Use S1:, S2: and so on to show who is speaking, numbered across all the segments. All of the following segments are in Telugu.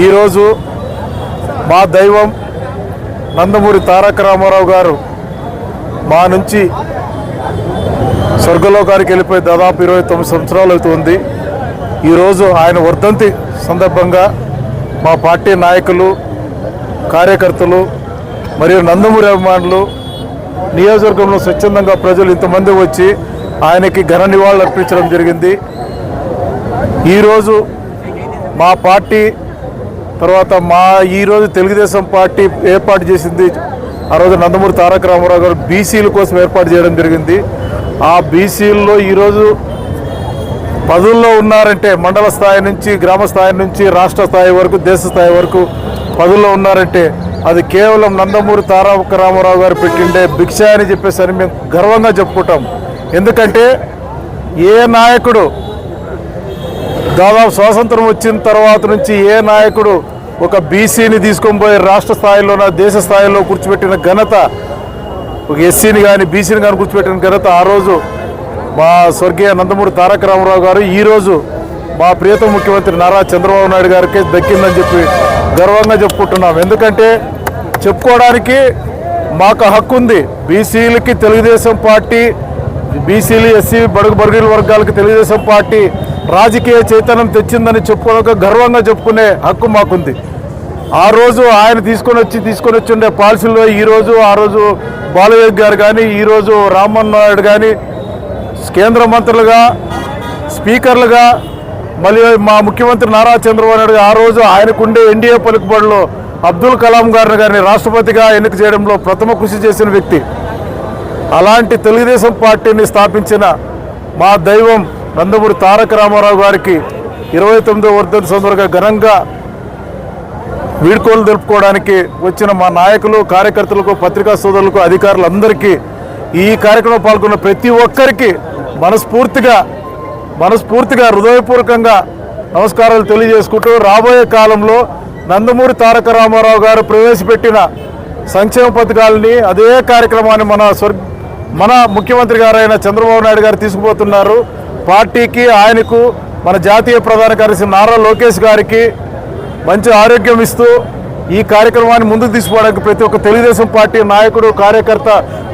S1: ఈరోజు మా దైవం నందమూరి తారక రామారావు గారు మా నుంచి స్వర్గలోకానికి వెళ్ళిపోయి దాదాపు 29 సంవత్సరాలు అవుతుంది. ఈరోజు ఆయన వర్ధంతి సందర్భంగా మా పార్టీ నాయకులు, కార్యకర్తలు మరియు నందమూరి అభిమానులు, నియోజకవర్గంలో స్వచ్ఛందంగా ప్రజలు ఇంతమంది వచ్చి ఆయనకి ఘన నివాళులు అర్పించడం జరిగింది. ఈరోజు మా పార్టీ తర్వాత ఈరోజు తెలుగుదేశం పార్టీ ఏర్పాటు చేసింది. ఆ రోజు నందమూరి తారక రామారావు గారు బీసీల కోసం ఏర్పాటు చేయడం జరిగింది. ఆ బీసీల్లో ఈరోజు పదవుల్లో ఉన్నారంటే మండల స్థాయి నుంచి, గ్రామ స్థాయి నుంచి, రాష్ట్ర స్థాయి వరకు, దేశ స్థాయి వరకు పదవుల్లో ఉన్నారంటే అది కేవలం నందమూరి తారక రామారావు గారు పెట్టిండే భిక్ష అని చెప్పేసి అని మేము గర్వంగా చెప్పుకుంటాం. ఎందుకంటే ఏ నాయకుడు దాదాపు స్వాతంత్రం వచ్చిన తర్వాత నుంచి ఏ నాయకుడు ఒక బీసీని తీసుకొని పోయి రాష్ట్ర స్థాయిలోన, దేశ స్థాయిలో కూర్చోబెట్టిన ఘనత, ఒక ఎస్సీని కానీ బీసీని కానీ కూర్చోబెట్టిన ఘనత ఆ రోజు మా స్వర్గీయ నందమూరి తారక రామారావు గారు. ఈరోజు మా ప్రియతమ ముఖ్యమంత్రి నారా చంద్రబాబు నాయుడు గారికి దక్కిందని చెప్పి గర్వంగా చెప్పుకుంటున్నాం. ఎందుకంటే చెప్పుకోవడానికి మాకు హక్కు ఉంది. బీసీలకి తెలుగుదేశం పార్టీ, బీసీలు, ఎస్సీ, బడుగు బర్గీల వర్గాలకి తెలుగుదేశం పార్టీ రాజకీయ చైతన్యం తెచ్చిందని చెప్పుకోక గర్వంగా చెప్పుకునే హక్కు మాకుంది. ఆ రోజు ఆయన తీసుకొని వచ్చి ఉండే పాలసీల్లో ఈరోజు, ఆ రోజు బాలయ్య గారు కానీ, ఈరోజు రామ్మోహన్ నాయుడు కానీ కేంద్ర మంత్రులుగా, స్పీకర్లుగా, మళ్ళీ మా ముఖ్యమంత్రి నారా చంద్రబాబు నాయుడు ఆ రోజు ఆయనకుండే ఎన్డీఏ పలుకుబడిలో అబ్దుల్ కలాం గారిని కానీ రాష్ట్రపతిగా ఎన్నిక చేయడంలో ప్రథమ కృషి చేసిన వ్యక్తి. అలాంటి తెలుగుదేశం పార్టీని స్థాపించిన మా దైవం నందమూరి తారక రామారావు గారికి 29వ వర్ధంతి సందర్భంగా ఘనంగా వీడ్కోలు తెలుపుకోవడానికి వచ్చిన మా నాయకులు, కార్యకర్తలకు, పత్రికా సోదరులకు, అధికారులందరికీ, ఈ కార్యక్రమంలో పాల్గొన్న ప్రతి ఒక్కరికి మనస్ఫూర్తిగా హృదయపూర్వకంగా నమస్కారాలు తెలియజేసుకుంటూ రాబోయే కాలంలో నందమూరి తారక రామారావు గారు ప్రవేశపెట్టిన సంక్షేమ పథకాలని, అదే కార్యక్రమాన్ని మన ముఖ్యమంత్రి గారైన చంద్రబాబు నాయుడు గారు తీసుకుపోతున్నారు. పార్టీకి, ఆయనకు, మన జాతీయ ప్రధాన కార్యదర్శి నారా లోకేష్ గారికి మంచి ఆరోగ్యం ఇస్తూ ఈ కార్యక్రమాన్ని ముందుకు తీసుకోవడానికి ప్రతి ఒక్క తెలుగుదేశం పార్టీ నాయకుడు, కార్యకర్త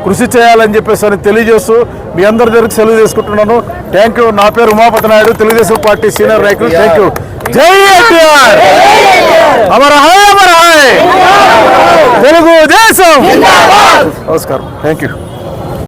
S1: కృషి చేయాలని చెప్పేసి అని తెలియజేస్తూ మీ అందరి దగ్గరికి సెలవు తీసుకుంటున్నాను. Thank you. నా పేరు ఉమాపతి నాయుడు, తెలుగుదేశం పార్టీ సీనియర్ నాయకులు. Thank you. జై ఎన్టీఆర్, అమర్ హై, అమర్ హై తెలుగుదేశం. నమస్కారం. Thank you.